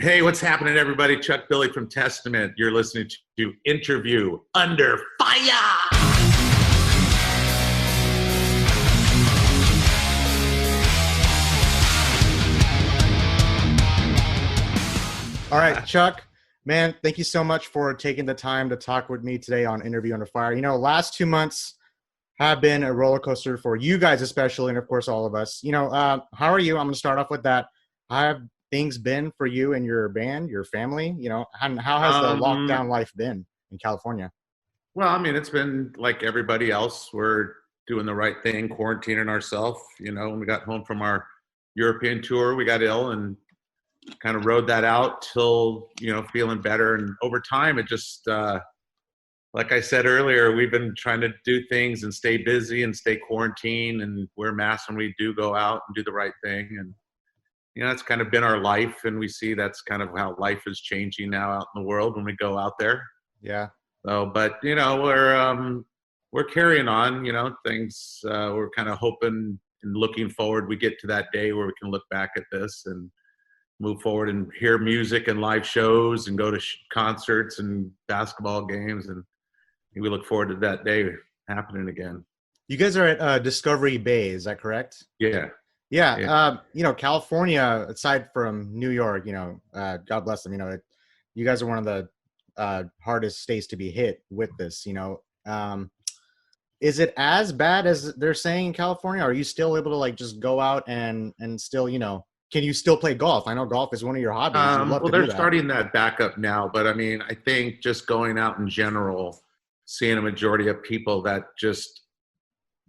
Hey, what's happening, everybody? Chuck Billy from Testament. You're listening to Interview Under Fire. All right, Chuck, man, thank you so much for taking the time to talk with me today on Interview Under Fire. You know, last 2 months have been a roller coaster for you guys especially, and of course all of us. How are you? I'm going to start off with that. How have things been for you and your band, your family? You know, how has the lockdown life been in California? Well, I mean, it's been like everybody else. We're doing the right thing, quarantining ourselves. You know, when we got home from our European tour, we got ill and kind of rode that out till, feeling better. And over time, it just, like I said earlier, we've been trying to do things and stay busy and stay quarantined and wear masks when we do go out and do the right thing. And, it's kind of been our life. And we see that's kind of how life is changing now out in the world when we go out there. Yeah. So, but, we're carrying on, things, we're kind of hoping and looking forward. We get to that day where we can look back at this and move forward and hear music and live shows and go to concerts and basketball games. And we look forward to that day happening again. You guys are at Discovery Bay, is that correct? Yeah. Yeah. California, aside from New York, God bless them, you guys are one of the hardest states to be hit with this, is it as bad as they're saying in California? Are you still able to just go out and still, can you still play golf? I know golf is one of your hobbies. Well, they're starting that back up now, but I mean, I think just going out in general, seeing a majority of people that just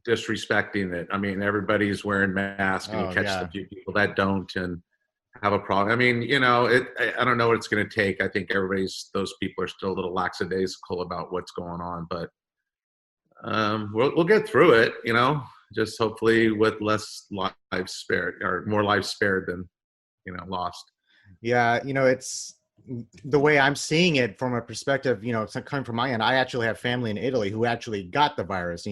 disrespecting it. I mean, everybody's wearing masks and you catch the few people that don't and have a problem. I mean, I don't know what it's going to take. I think those people are still a little lackadaisical about what's going on, but we'll get through it, just hopefully with less lives spared or more lives spared than, lost. Yeah. It's the way I'm seeing it from a perspective, it's coming from my end. I actually have family in Italy who actually got the virus,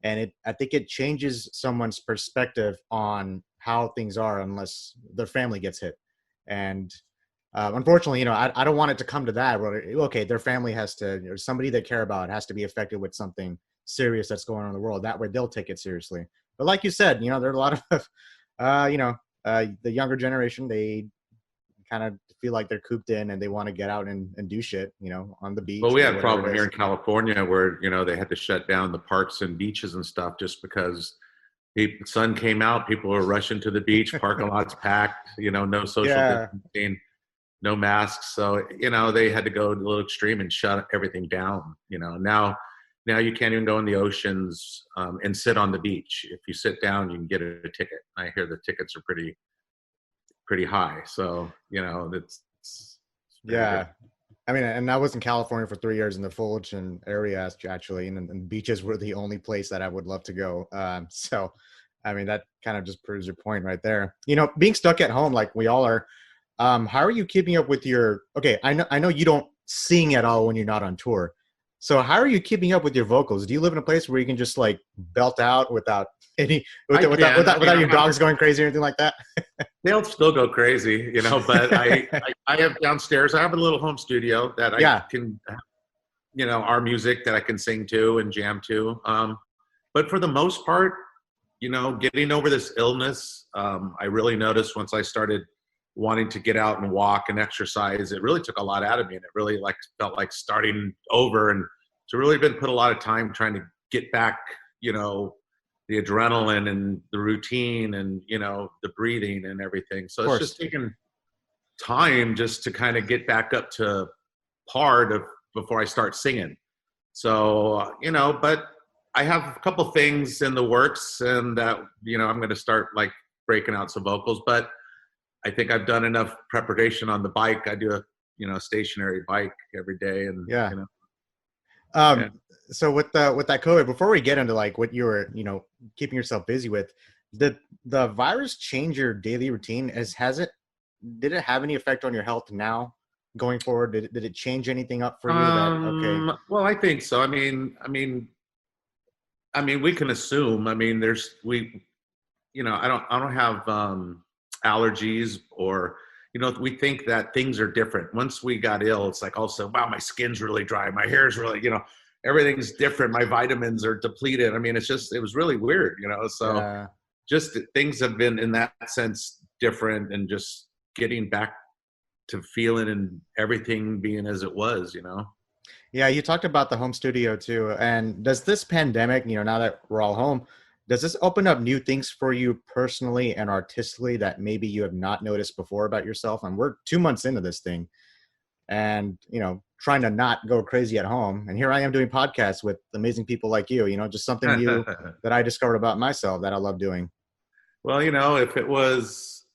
and I think it changes someone's perspective on how things are unless their family gets hit. And unfortunately, I don't want it to come to that where, okay, their family has to, or somebody they care about has to be affected with something serious that's going on in the world. That way they'll take it seriously. But like you said, there are a lot of, the younger generation, they kind of feel like they're cooped in and they want to get out and do shit, on the beach. Well, we had a problem here in California where, they had to shut down the parks and beaches and stuff just because the sun came out, people were rushing to the beach, parking lots packed, no social distancing, no masks. So, they had to go a little extreme and shut everything down, Now you can't even go in the oceans and sit on the beach. If you sit down, you can get a ticket. I hear the tickets are pretty high. So, that's yeah. I mean, and I was in California for 3 years in the Fullerton area, actually, and beaches were the only place that I would love to go. So, I mean, that kind of just proves your point right there. Being stuck at home like we all are, how are you keeping up with okay, I know you don't sing at all when you're not on tour. So how are you keeping up with your vocals? Do you live in a place where you can just belt out without without your dogs going crazy or anything like that? They'll still go crazy, but I have downstairs, I have a little home studio that I can, our music that I can sing to and jam to. But for the most part, getting over this illness, I really noticed once I started wanting to get out and walk and exercise, it really took a lot out of me. And it really felt like starting over. And so really been put a lot of time trying to get back, the adrenaline and the routine and, the breathing and everything. So it's just taken time just to kind of get back up to par before I start singing. So, but I have a couple things in the works and that, I'm going to start breaking out some vocals, but I think I've done enough preparation on the bike. I do a stationary bike every day. And, So with that COVID, before we get into what you were, keeping yourself busy with, did the virus change your daily routine? Did it have any effect on your health now going forward? Did it change anything up for you? Well, I think so. I mean, we can assume, I don't have allergies or, you know, we think that things are different. Once we got ill, it's like also, wow, my skin's really dry. My hair's really, you know, everything's different. My vitamins are depleted. I mean, it was really weird, you know? So just things have been in that sense different, and just getting back to feeling and everything being as it was, you know? Yeah, you talked about the home studio too. And does this pandemic, you know, now that we're all home, does this open up new things for you personally and artistically that maybe you have not noticed before about yourself? And we're 2 months into this thing, and, you know, trying to not go crazy at home. And here I am doing podcasts with amazing people like you, know, just something new that I discovered about myself that I love doing. Well, you know, if it was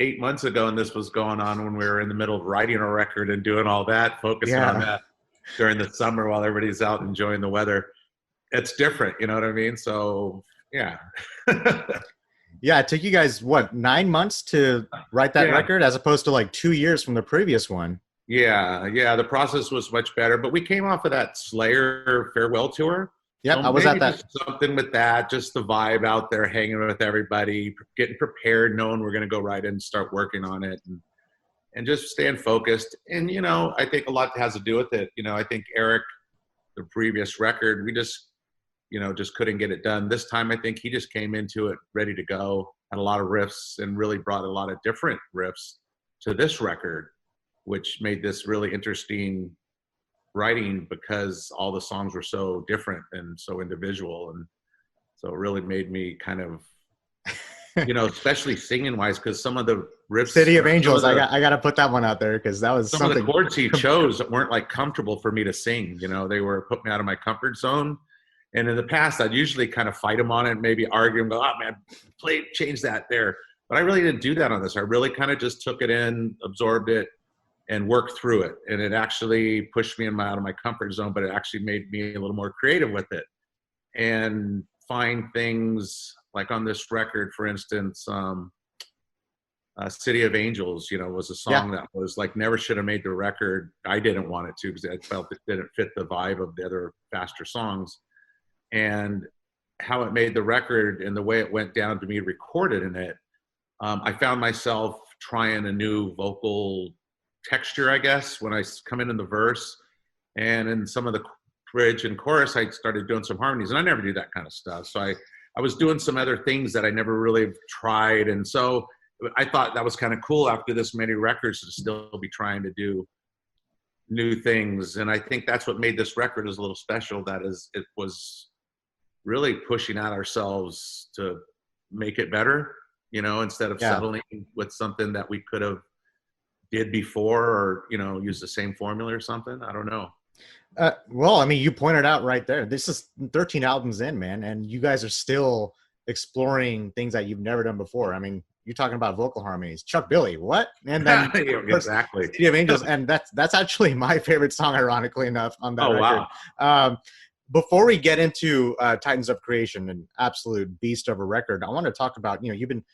8 months ago and this was going on when we were in the middle of writing a record and doing all that, focusing on that during the summer while everybody's out enjoying the weather, it's different. You know what I mean? So, yeah. Yeah, it took you guys, what, 9 months to write that record as opposed to like 2 years from the previous one? Yeah, the process was much better. But we came off of that Slayer farewell tour. Yep, so I was at that. Something with that, just the vibe out there, hanging with everybody, getting prepared, knowing we're going to go right in and start working on it, and just staying focused. And, you know, I think a lot has to do with it. You know, I think Eric, the previous record, we just, you know, just couldn't get it done. This time, I think he just came into it ready to go, had a lot of riffs, and really brought a lot of different riffs to this record, which made this really interesting writing because all the songs were so different and so individual. And so it really made me kind of, you know, especially singing wise, because some of the riffs, City of Angels, I got to put that one out there because that was some of the chords he chose weren't like comfortable for me to sing. You know, they were putting me out of my comfort zone. And in the past, I'd usually kind of fight him on it, maybe argue and go, oh man, change that there. But I really didn't do that on this. I really kind of just took it in, absorbed it, and worked through it. And it actually pushed me out of my comfort zone, but it actually made me a little more creative with it. And find things like on this record, for instance, City of Angels, you know, was a song that was like never should have made the record. I didn't want it to because I felt it didn't fit the vibe of the other faster songs. And how it made the record and the way it went down to me recorded in it, I found myself trying a new vocal texture, I guess, when I come in the verse, and in some of the bridge and chorus, I started doing some harmonies, and I never do that kind of stuff. So I was doing some other things that I never really tried. And so I thought that was kind of cool after this many records to still be trying to do new things. And I think that's what made this record is a little special. That is, it was really pushing out ourselves to make it better, you know, instead of settling with something that we could have did before, or, you know, use the same formula or something. I don't know. Well, I mean, you pointed out right there, this is 13 albums in, man, and you guys are still exploring things that you've never done before. I mean, you're talking about vocal harmonies. Chuck Billy, what? And then exactly, City of Angels, and that's actually my favorite song, ironically enough, on that record. Wow. Before we get into Titans of Creation, an absolute beast of a record, I want to talk about, you know, you've been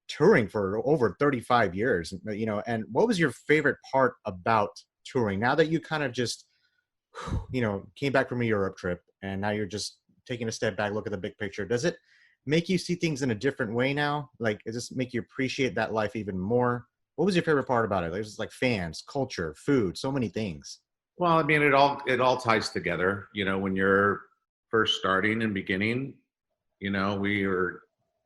touring for over 35 years, you know, and what was your favorite part about touring now that you kind of just, you know, came back from a Europe trip and now you're just taking a step back, look at the big picture? Does it make you see things in a different way now? Like, does this make you appreciate that life even more? What was your favorite part about it? It was like fans, culture, food, so many things. Well, I mean, it all ties together. You know, when you're first starting and beginning, you know, we were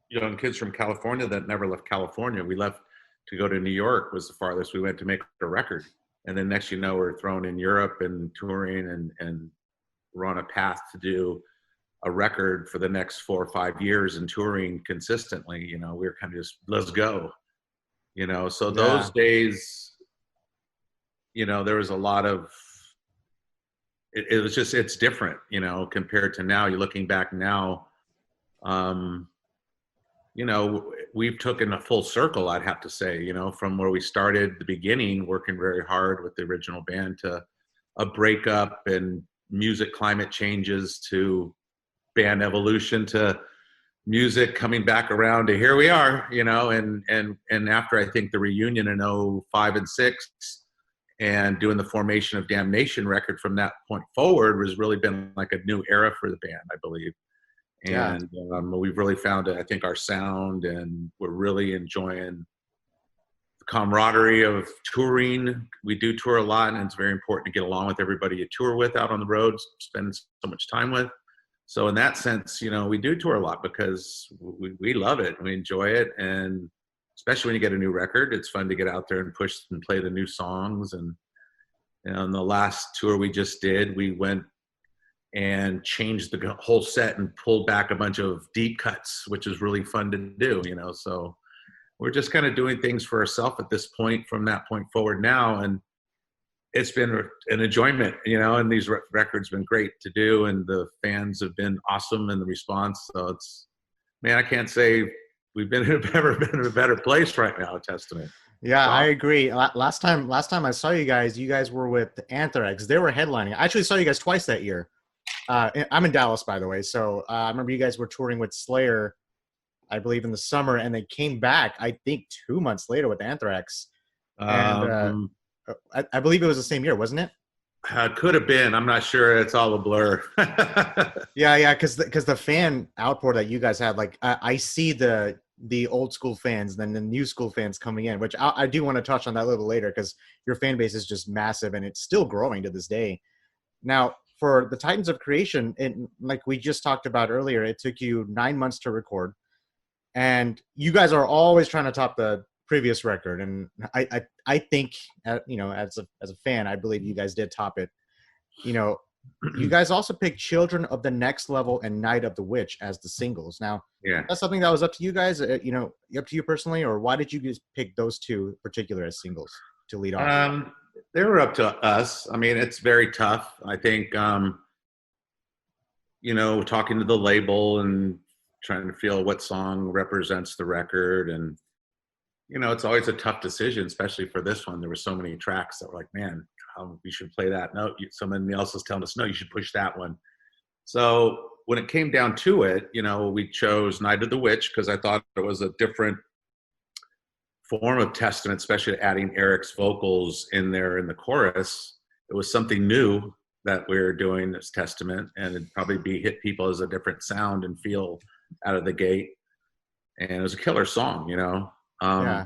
young kids from California that never left California. We left to go to New York, was the farthest we went to make a record. And then next, you know, we're thrown in Europe and touring, and we're on a path to do a record for the next 4 or 5 years and touring consistently. You know, we were kind of just, let's go, you know. So those days, you know, there was a lot of, it was just, it's different, you know, compared to now. You're looking back now, you know, we've taken a full circle, I'd have to say, you know, from where we started the beginning, working very hard with the original band, to a breakup and music climate changes, to band evolution, to music coming back around to here we are, you know, and after I think the reunion in 05 and 06 and doing the Formation of Damnation record from that point forward was really been like a new era for the band, I believe. And we've really found, I think, our sound, and we're really enjoying the camaraderie of touring. We do tour a lot, and it's very important to get along with everybody you tour with out on the road, spend so much time with. So in that sense, you know, we do tour a lot because we love it. We enjoy it. And especially when you get a new record, it's fun to get out there and push and play the new songs. And on the last tour we just did, we went and changed the whole set and pulled back a bunch of deep cuts, which is really fun to do, you know. So we're just kind of doing things for ourselves at this point, from that point forward now. And it's been an enjoyment, you know, and these records been great to do, and the fans have been awesome in the response. So it's, man, I can't say we've ever been in a better place right now, Testament. Yeah, so, I agree. Last time I saw you guys were with Anthrax. They were headlining. I actually saw you guys twice that year. I'm in Dallas, by the way. So I remember you guys were touring with Slayer, I believe, in the summer, and they came back, I think, 2 months later with Anthrax. And I believe it was the same year, wasn't it? Could have been. I'm not sure. It's all a blur. Yeah, because the fan outpour that you guys had, like, I see the old school fans, then the new school fans coming in, which I do want to touch on that a little later, because your fan base is just massive, and it's still growing to this day. Now, for the Titans of Creation, like we just talked about earlier, it took you 9 months to record, and you guys are always trying to top the previous record. And I think, you know, as a fan, I believe you guys did top it. You know, you guys also picked Children of the Next Level and Night of the Witch as the singles. Now, yeah, that's something that was up to you guys, you know, up to you personally, or why did you guys pick those two particular as singles to lead off? They were up to us. I mean, it's very tough. I think, you know, talking to the label and trying to feel what song represents the record. And, you know, it's always a tough decision, especially for this one. There were so many tracks that were like, man, we should play that. No, someone else was telling us, no, you should push that one. So when it came down to it, you know, we chose Night of the Witch because I thought it was a different form of Testament, especially adding Eric's vocals in there in the chorus. It was something new that we were doing as Testament, and it'd probably hit people as a different sound and feel out of the gate. And it was a killer song, you know. Yeah.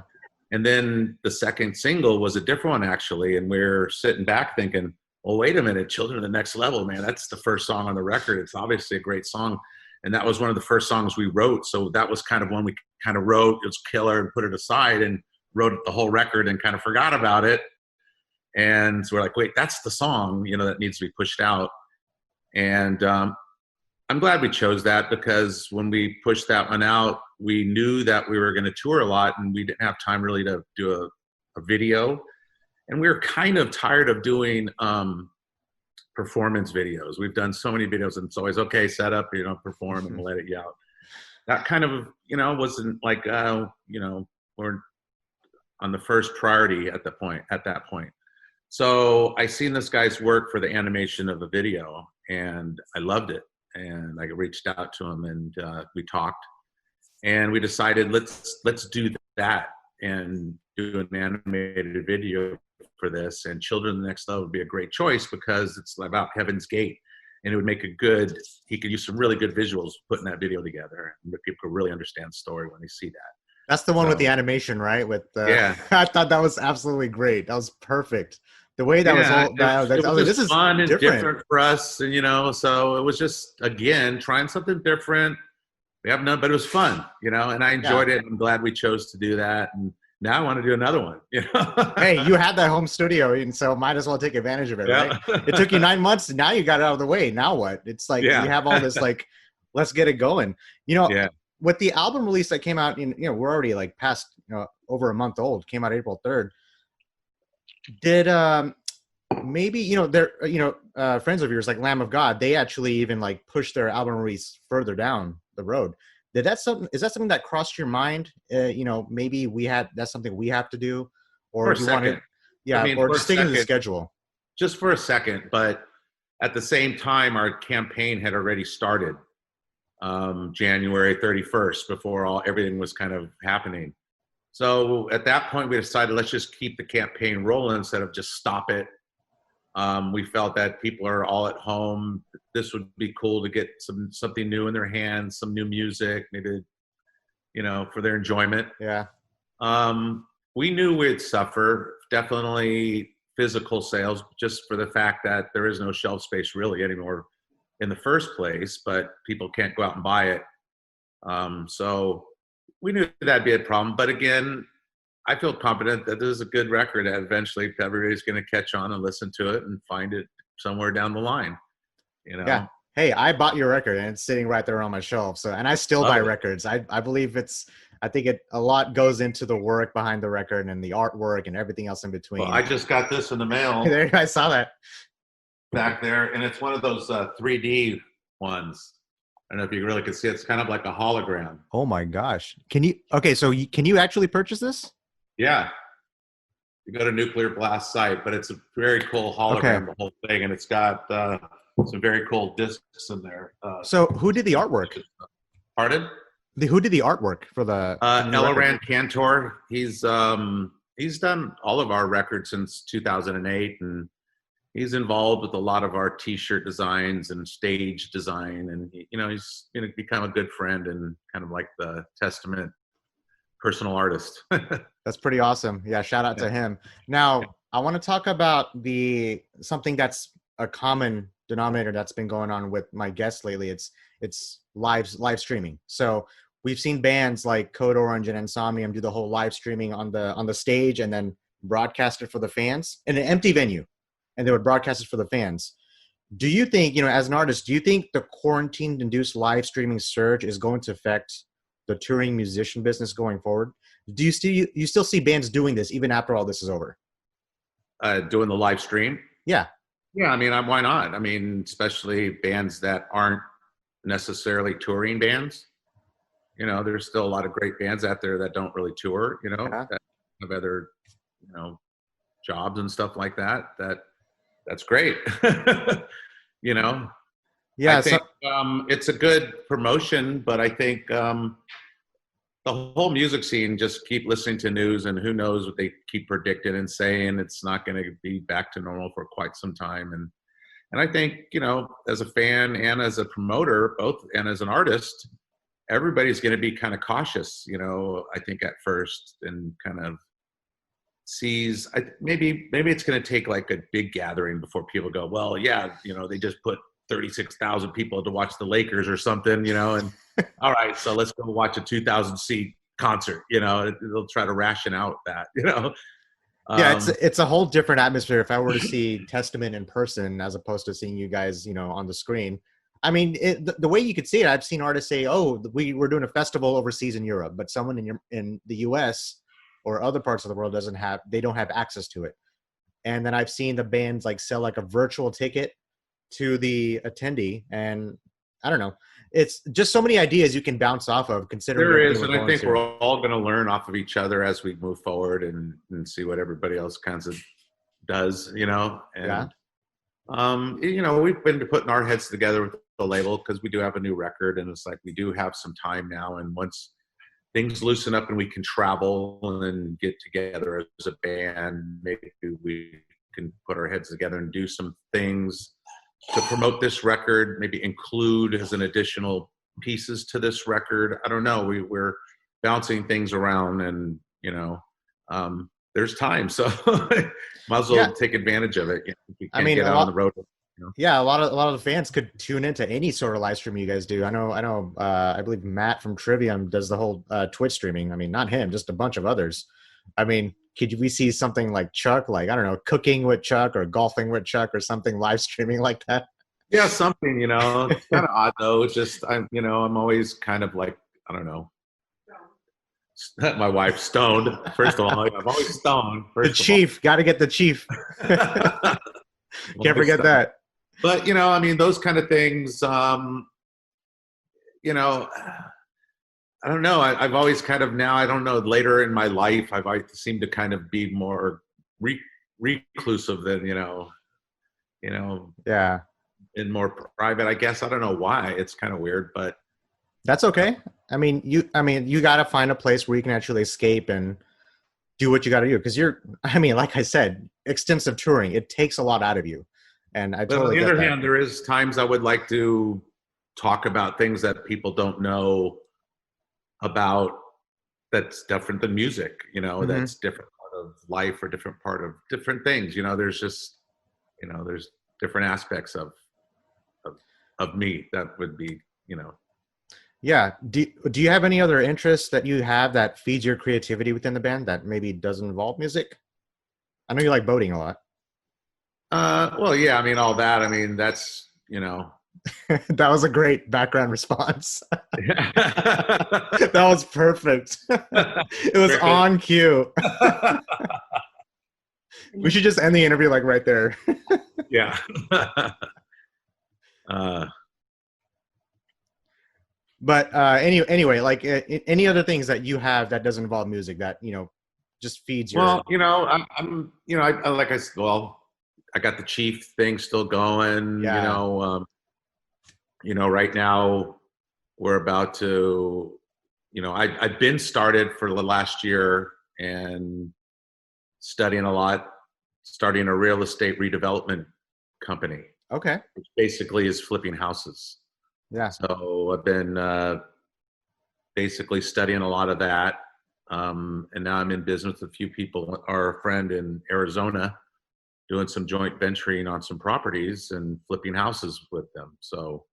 And then the second single was a different one, actually. And we're sitting back thinking, well, wait a minute, Children of the Next Level, man, that's the first song on the record. It's obviously a great song. And that was one of the first songs we wrote. So that was kind of one we kind of wrote. It was killer, and put it aside and wrote the whole record and kind of forgot about it. And so we're like, wait, that's the song, you know, that needs to be pushed out. And I'm glad we chose that, because when we pushed that one out, we knew that we were going to tour a lot, and we didn't have time really to do a video. And we were kind of tired of doing performance videos. We've done so many videos, and it's always, okay, set up, you know, perform, and we'll let it you out. That kind of, you know, wasn't like, you know, we're on the first priority at that point. So I seen this guy's work for the animation of the video, and I loved it. And I reached out to him, and we talked, and we decided let's do that and do an animated video for this. And Children of the Next Level would be a great choice because it's about Heaven's Gate, and it would make he could use some really good visuals putting that video together, and people could really understand the story when they see that. That's the one with the animation, right? Yeah. I thought that was absolutely great. That was perfect. The way that was all, this is fun and different for us, and you know, so it was just, again, trying something different. We have none, but it was fun, you know, and I enjoyed it. I'm glad we chose to do that, and now I want to do another one. You know? Hey, you had that home studio, and so might as well take advantage of it, right? It took you 9 months, and now you got it out of the way. Now what? It's like you have all this, like, let's get it going. You know, with the album release that came out, you know, we're already like past, you know, over a month old. Came out April 3rd. Did maybe, you know, they're, you know, friends of yours like Lamb of God, they actually even like pushed their album release further down the road. Is that something that crossed your mind? You know, maybe that's something we have to do, or do you want to, or just sticking to the schedule? Just for a second, but at the same time, our campaign had already started January 31st, before everything was kind of happening. So at that point, we decided, let's just keep the campaign rolling instead of just stop it. We felt that people are all at home. This would be cool to get something new in their hands, some new music, maybe, you know, for their enjoyment. Yeah. we knew we'd suffer, definitely physical sales, just for the fact that there is no shelf space really anymore in the first place, but people can't go out and buy it. So we knew that'd be a problem. But again, I feel confident that this is a good record that eventually everybody's going to catch on and listen to it and find it somewhere down the line, you know? Yeah. Hey, I bought your record and it's sitting right there on my shelf. So, and I still buy records. I believe I think a lot goes into the work behind the record and the artwork and everything else in between. Well, I just got this in the mail. I saw that back there. And it's one of those 3D ones. I don't know if you really can see it. It's kind of like a hologram. Oh my gosh. Can you actually purchase this? Yeah. You go to Nuclear Blast site, but it's a very cool hologram, the whole thing. And it's got some very cool discs in there. So who did the artwork? Pardon? Who did the artwork for the Elleran Cantor? He's done all of our records since 2008, and he's involved with a lot of our T-shirt designs and stage design, and he's become a good friend and kind of like the Testament personal artist. That's pretty awesome. Yeah, shout out to him. Now, I want to talk about something that's a common denominator that's been going on with my guests lately. It's live streaming. So we've seen bands like Code Orange and Insomnium do the whole live streaming on the stage and then broadcast it for the fans in an empty venue, and they would broadcast it for the fans. Do you think, as an artist, do you think the quarantine-induced live streaming surge is going to affect the touring musician business going forward? Do you still see bands doing this even after all this is over? Doing the live stream? Yeah. Yeah, I mean, why not? I mean, especially bands that aren't necessarily touring bands. There's still a lot of great bands out there that don't really tour, that have other, jobs and stuff like that. That's great. Yeah, I think it's a good promotion, but I think the whole music scene just keep listening to news, and who knows what they keep predicting and saying it's not going to be back to normal for quite some time. And I think, as a fan and as a promoter, both, and as an artist, everybody's going to be kind of cautious, I think at first, and kind of sees, maybe it's going to take like a big gathering before people go, well, yeah, they just put 36,000 people to watch the Lakers or something, and all right, so let's go watch a 2,000 seat concert, they'll try to ration out that, Yeah, it's a whole different atmosphere if I were to see Testament in person as opposed to seeing you guys, on the screen. I mean, the way you could see it, I've seen artists say, "Oh, we're doing a festival overseas in Europe," but someone in the U.S. or other parts of the world they don't have access to it. And then I've seen the bands like sell like a virtual ticket to the attendee, and I don't know. It's just so many ideas you can bounce off of. Considering there is, and I think we're all going to learn off of each other as we move forward and see what everybody else kinds of does, And, yeah. We've been putting our heads together with the label because we do have a new record, and it's like we do have some time now. And once things loosen up and we can travel and get together as a band, maybe we can put our heads together and do some things to promote this record, maybe include as an additional pieces to this record. I don't know. We're bouncing things around, and there's time, so might as well take advantage of it. You can't get out on the road. Yeah, a lot of the fans could tune into any sort of live stream you guys do. I know. I believe Matt from Trivium does the whole Twitch streaming. I mean, not him, just a bunch of others. I mean, could we see something like Chuck, like, I don't know, cooking with Chuck or golfing with Chuck or something live streaming like that? Yeah, something, it's kind of odd though. It's just, I'm always kind of like, I don't know. My wife's stoned. First of all, I'm always stoned. The chief, got to get the chief. Can't forget that. But, those kind of things, I don't know. I've always kind of now, I don't know, later in my life, I've seemed to kind of be more reclusive than, yeah, and more private, I guess. I don't know why. It's kind of weird, but that's okay. I mean, you got to find a place where you can actually escape and do what you got to do. Because like I said, extensive touring, it takes a lot out of you. And I totally get that. On the other hand, there is times I would like to talk about things that people don't know about that's different than music, that's different part of life or different part of different things. There's just, there's different aspects of me that would be, Yeah. Do you have any other interests that you have that feeds your creativity within the band that maybe doesn't involve music? I know you like boating a lot. Well, yeah, I mean, all that, I mean, that's, That was a great background response. That was perfect. It was on cue. We should just end the interview like right there. Yeah. But anyway, like any other things that you have that doesn't involve music that just feeds your. Well, I'm I like I said, well, I got the Chief thing still going. Yeah. Right now we're about to, I've been started for the last year and studying a lot, starting a real estate redevelopment company. Okay. Which basically is flipping houses. Yeah. So I've been basically studying a lot of that. And now I'm in business with a few people, our friend in Arizona, doing some joint venturing on some properties and flipping houses with them. So,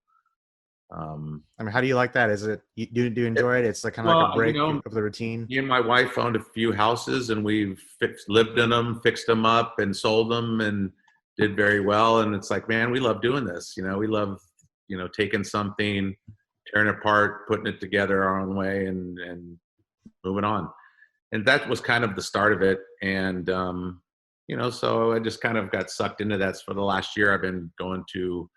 I mean, how do you like that? Is it, do you enjoy it? It's like kind of like a break of the routine. Me and my wife owned a few houses and we've lived in them, fixed them up and sold them and did very well. And it's like, man, we love doing this. We love, taking something, tearing it apart, putting it together our own way and moving on. And that was kind of the start of it. And, so I just kind of got sucked into that. For the last year, I've been going to,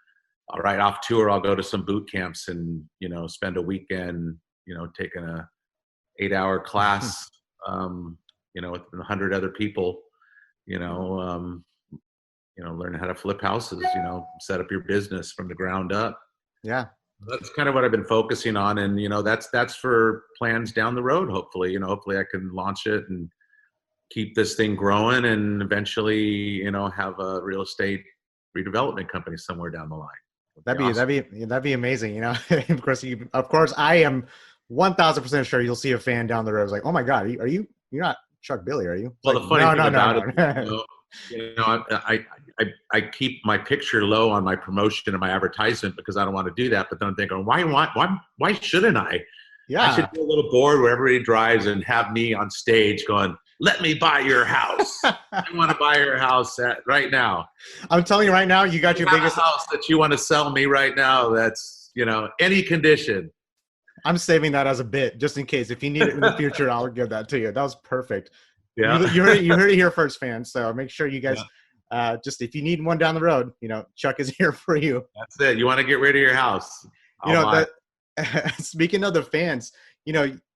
right off tour, I'll go to some boot camps and, spend a weekend, taking a 8-hour class, with 100 other people, learn how to flip houses, set up your business from the ground up. Yeah. That's kind of what I've been focusing on. And, that's for plans down the road. Hopefully, hopefully I can launch it and keep this thing growing and eventually, have a real estate redevelopment company somewhere down the line. That'd be amazing. Of course, I am 1,000% sure you'll see a fan down the road. It's like, oh my God, you're not Chuck Billy, are you? Well, like, the funny thing about it, I keep my picture low on my promotion and my advertisement because I don't want to do that. But then I'm thinking, why shouldn't I? Yeah. I should do a little board where everybody drives and have me on stage going, let me buy your house. I want to buy your house right now. I'm telling you right now, you got your biggest house that you want to sell me right now. That's, any condition. I'm saving that as a bit just in case. If you need it in the future, I'll give that to you. That was perfect. Yeah. You heard it here first, fans. So make sure you guys, just if you need one down the road, Chuck is here for you. That's it. You want to get rid of your house. Speaking of the fans,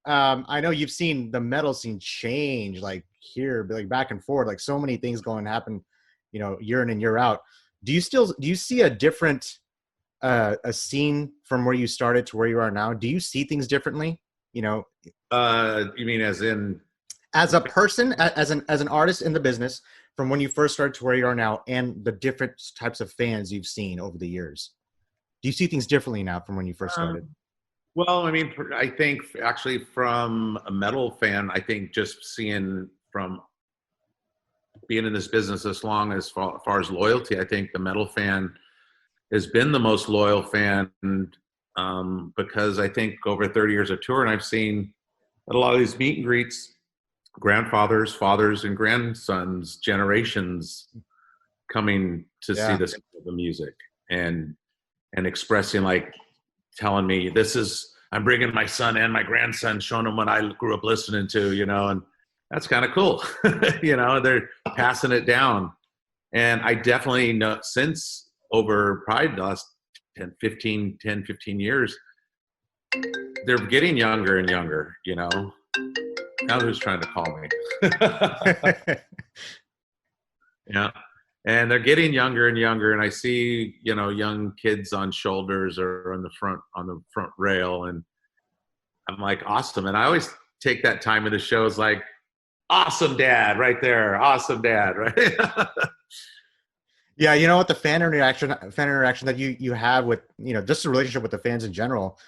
I know you've seen the metal scene change, like here, like back and forth, like so many things going to happen, year in and year out. Do you see a different a scene from where you started to where you are now? Do you see things differently? You mean as a person, as an artist in the business, from when you first started to where you are now, and the different types of fans you've seen over the years? Do you see things differently now from when you first started? Well, I mean, I think actually from a metal fan, I think just seeing from being in this business as long as far as loyalty, I think the metal fan has been the most loyal fan because I think over 30 years of tour, and I've seen a lot of these meet and greets, grandfathers, fathers, and grandsons, generations coming to see this the music and expressing, like, telling me I'm bringing my son and my grandson, showing them what I grew up listening to, and that's kind of cool. They're passing it down. And I definitely know since over probably the last 10, 15 years, they're getting younger and younger, Now who's trying to call me? Yeah. And they're getting younger and younger. And I see, young kids on shoulders or on the front rail. And I'm like, awesome. And I always take that time of the show as like, awesome dad right there. Awesome dad. Right. Yeah. What the fan interaction that you have with, just the relationship with the fans in general,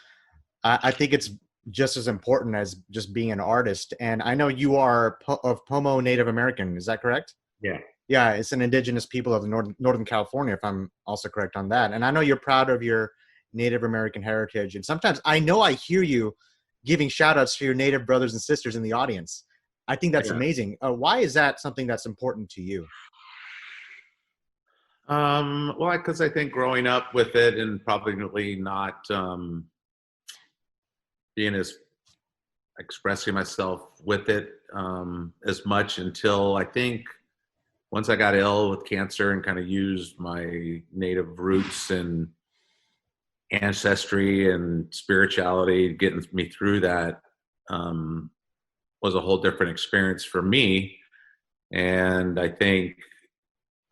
I think it's just as important as just being an artist. And I know you are of Pomo Native American. Is that correct? Yeah. Yeah, it's an indigenous people of Northern California, if I'm also correct on that. And I know you're proud of your Native American heritage. And sometimes I know I hear you giving shout outs to your Native brothers and sisters in the audience. I think that's amazing. Why is that something that's important to you? Well, because I think growing up with it and probably not being as expressing myself with it as much until I think once I got ill with cancer and kind of used my Native roots and ancestry and spirituality getting me through that was a whole different experience for me. And I think,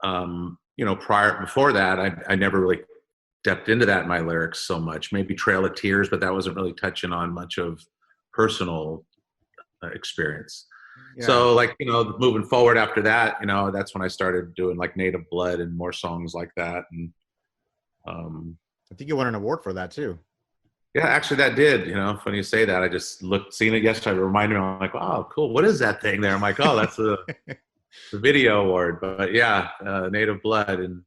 before that, I never really stepped into that in my lyrics so much. Maybe Trail of Tears, but that wasn't really touching on much of personal experience. Yeah. So moving forward after that, that's when I started doing like Native Blood and more songs like that. And I think you won an award for that too. Yeah, actually that did. Funny you say that. I just seen it yesterday. It reminded me, I'm like, oh, cool. What is that thing there? I'm like, oh, that's the video award. But yeah, Native Blood. And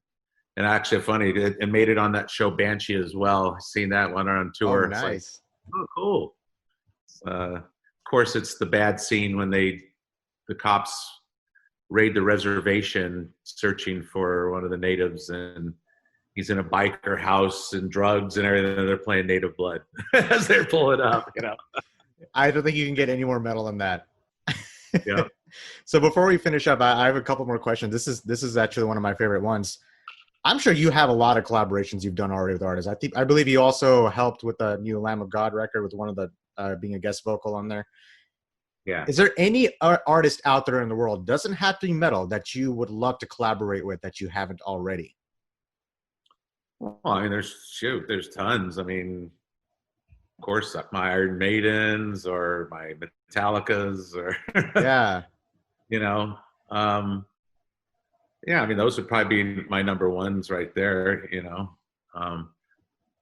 actually funny, it made it on that show Banshee as well. Seen that one on tour. Oh, nice. Like, oh, cool. Of course, it's the bad scene when the cops raid the reservation searching for one of the natives, and he's in a biker house and drugs and everything. And they're playing Native Blood as they're pulling up. I don't think you can get any more metal than that. Yeah. So before we finish up, I have a couple more questions. This is actually one of my favorite ones. I'm sure you have a lot of collaborations you've done already with artists. I believe you also helped with the new Lamb of God record with one of the being a guest vocal on there. Yeah. Is there any artist out there in the world, doesn't have to be metal, that you would love to collaborate with that you haven't already? Well, I mean, there's tons. I mean, of course, my Iron Maidens or my Metallicas or yeah. Yeah, I mean, those would probably be my number ones right there.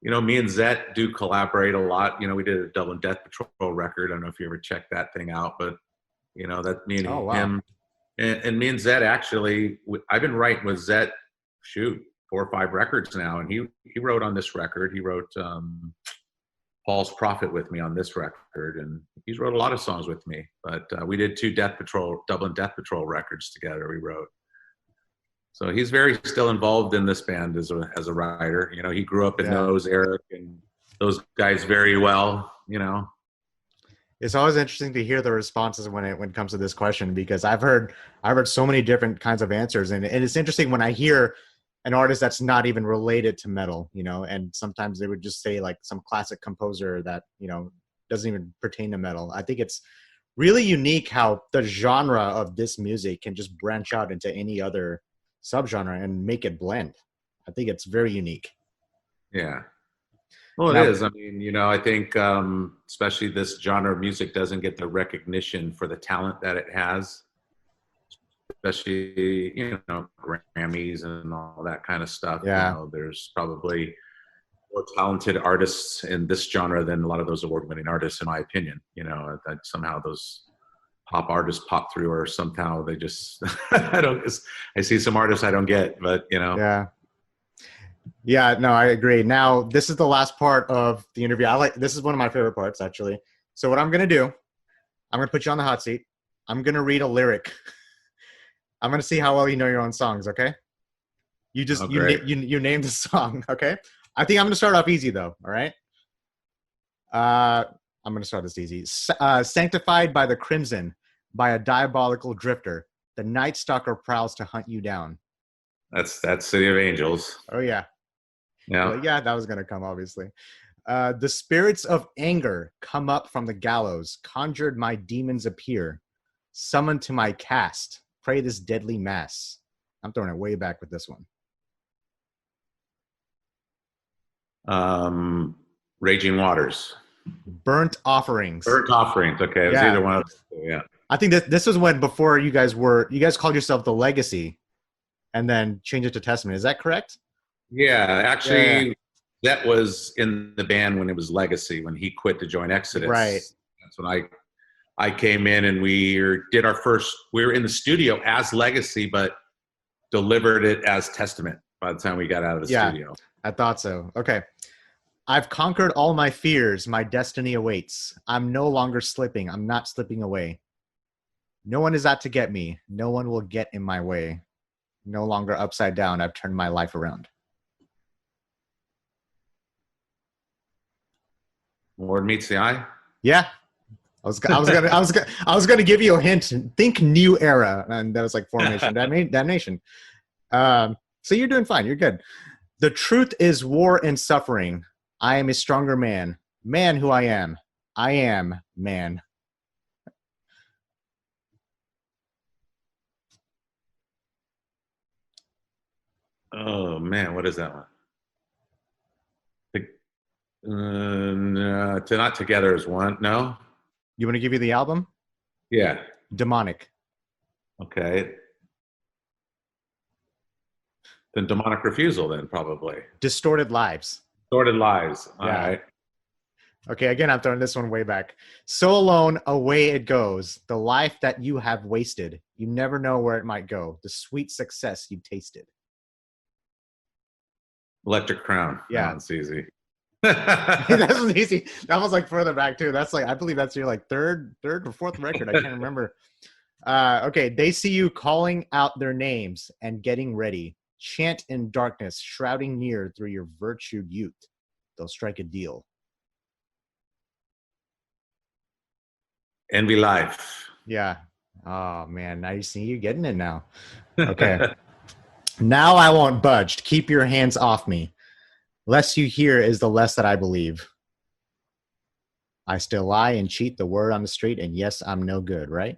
Me and Zet do collaborate a lot. We did a Dublin Death Patrol record. I don't know if you ever checked that thing out, but that me and him and me and Zet actually, I've been writing with Zet, 4 or 5 records now, and he wrote on this record. He wrote Paul's Prophet with me on this record, and he's wrote a lot of songs with me. But we did 2 Dublin Death Patrol records together. We wrote. So he's very still involved in this band as a writer. He grew up and knows Eric and those guys very well. It's always interesting to hear the responses when it comes to this question, because I've heard so many different kinds of answers, and it's interesting when I hear an artist that's not even related to metal, and sometimes they would just say like some classic composer that doesn't even pertain to metal. I think it's really unique how the genre of this music can just branch out into any other subgenre and make it blend. I think it's very unique. Yeah. Well, it is. I mean, I think especially this genre of music doesn't get the recognition for the talent that it has, especially, Grammys and all that kind of stuff. Yeah. There's probably more talented artists in this genre than a lot of those award-winning artists, in my opinion. That somehow those pop artists pop through, or somehow they just I see some artists I don't get, but yeah, no, I agree. Now this is the last part of the interview. This is one of my favorite parts, actually. So what I'm gonna do, I'm gonna put you on the hot seat. I'm gonna read a lyric. I'm gonna see how well you know your own songs. Okay, you just you name the song. Okay, I think I'm gonna start off easy though. All right. I'm going to start this easy. Sanctified by the crimson, by a diabolical drifter, the night stalker prowls to hunt you down. That's City of Angels. Oh, yeah. Yeah. Well, yeah, that was going to come, obviously. The spirits of anger come up from the gallows, conjured my demons appear, summoned to my cast, pray this deadly mass. I'm throwing it way back with this one. Raging Waters. Burnt Offerings. Burnt Offerings. Okay, it was either one of those two, yeah. I think this was when before you guys called yourself The Legacy, and then changed it to Testament. Is that correct? Yeah, actually, Zet was in the band when it was Legacy, when he quit to join Exodus. Right. That's when I came in, and we were in the studio as Legacy, but delivered it as Testament by the time we got out of the studio. I thought so. Okay. I've conquered all my fears. My destiny awaits. I'm no longer slipping. I'm not slipping away. No one is out to get me. No one will get in my way. No longer upside down. I've turned my life around. Lord meets the eye. Yeah. I was gonna give you a hint. Think new era, and that was like Formation, Damnation. So you're doing fine. You're good. The truth is war and suffering. I am a stronger man. Man who I am. I am man. Oh man, what is that one? Not Together is one. No. You want to give you the album? Yeah. Demonic. Okay. Then Demonic Refusal, then probably. Distorted Lives. Distorted Lives. All right. Okay, again, I'm throwing this one way back. So alone, away it goes. The life that you have wasted. You never know where it might go. The sweet success you tasted. Electric Crown. Yeah. That's easy. That was easy. That was like further back too. That's like, I believe that's your like third or fourth record. I can't remember. Okay. They see you calling out their names and getting ready. Chant in darkness, shrouding near through your virtued youth. They'll strike a deal. Envy Life. Yeah. Oh man. Now you see you getting it now. Okay. Now I won't budge. Keep your hands off me. Less you hear is the less that I believe. I still lie and cheat the word on the street, and yes, I'm no good, right?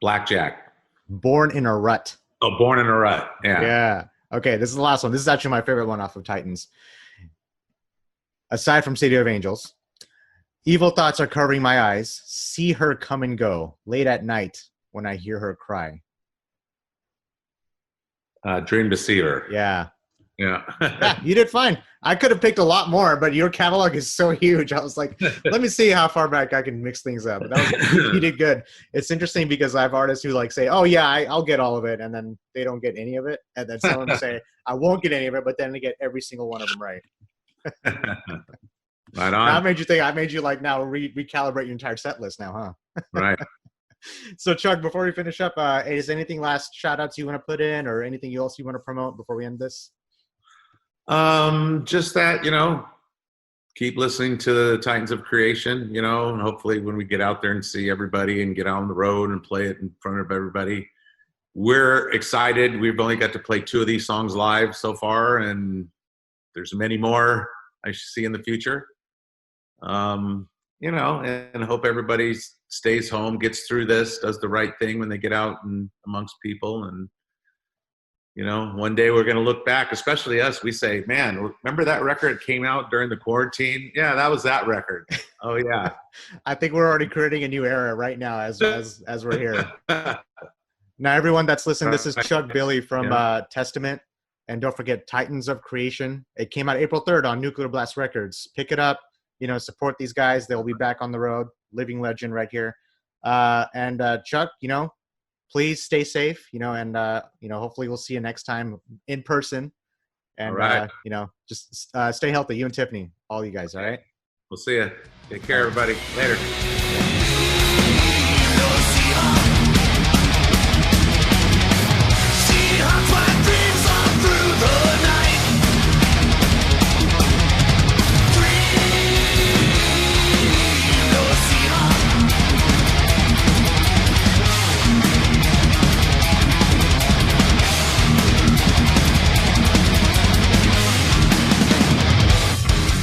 Blackjack. Born in a Rut. Oh, Born in a Rut. Yeah. Yeah. Okay, this is the last one. This is actually my favorite one off of Titans. Aside from City of Angels. Evil thoughts are covering my eyes. See her come and go. Late at night when I hear her cry. Dream Deceiver. Yeah. Yeah. Yeah, you did fine. I could have picked a lot more, but your catalog is so huge. I was like, let me see how far back I can mix things up. You did good. It's interesting because I have artists who like say, oh yeah, I'll get all of it. And then they don't get any of it. And then some of them say, I won't get any of it, but then they get every single one of them right. Right on. I made you like now recalibrate your entire set list now, huh? Right. So Chuck, before we finish up, is anything last shout outs you want to put in or anything else you want to promote before we end this? Just that, keep listening to the Titans of Creation, and hopefully when we get out there and see everybody and get out on the road and play it in front of everybody, we're excited. We've only got to play 2 of these songs live so far, and there's many more I see in the future. And hope everybody stays home, gets through this, does the right thing when they get out and amongst people. And, one day we're going to look back, especially us. We say, man, remember that record came out during the quarantine? Yeah, that was that record. Oh, yeah. I think we're already creating a new era right now as we're here. Now, everyone that's listening, this is Chuck Billy from Testament. And don't forget Titans of Creation. It came out April 3rd on Nuclear Blast Records. Pick it up. Support these guys. They'll be back on the road. Living legend right here. And Chuck, please stay safe, and hopefully we'll see you next time in person. And, all right. Just stay healthy. You and Tiffany, all you guys. All right. We'll see you. Take care, everybody. Later.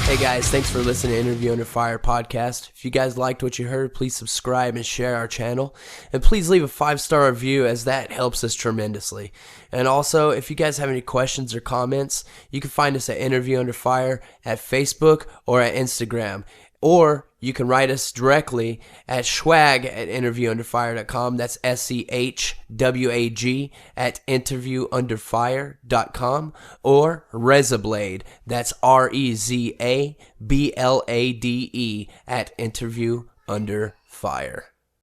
Hey guys, thanks for listening to Interview Under Fire podcast. If you guys liked what you heard, please subscribe and share our channel. And please leave a 5-star review as that helps us tremendously. And also, if you guys have any questions or comments, you can find us at Interview Under Fire at Facebook or at Instagram. Or you can write us directly at schwag@interviewunderfire.com. That's SCHWAG at interviewunderfire.com, or Rezablade, that's REZABLADE at interviewunderfire.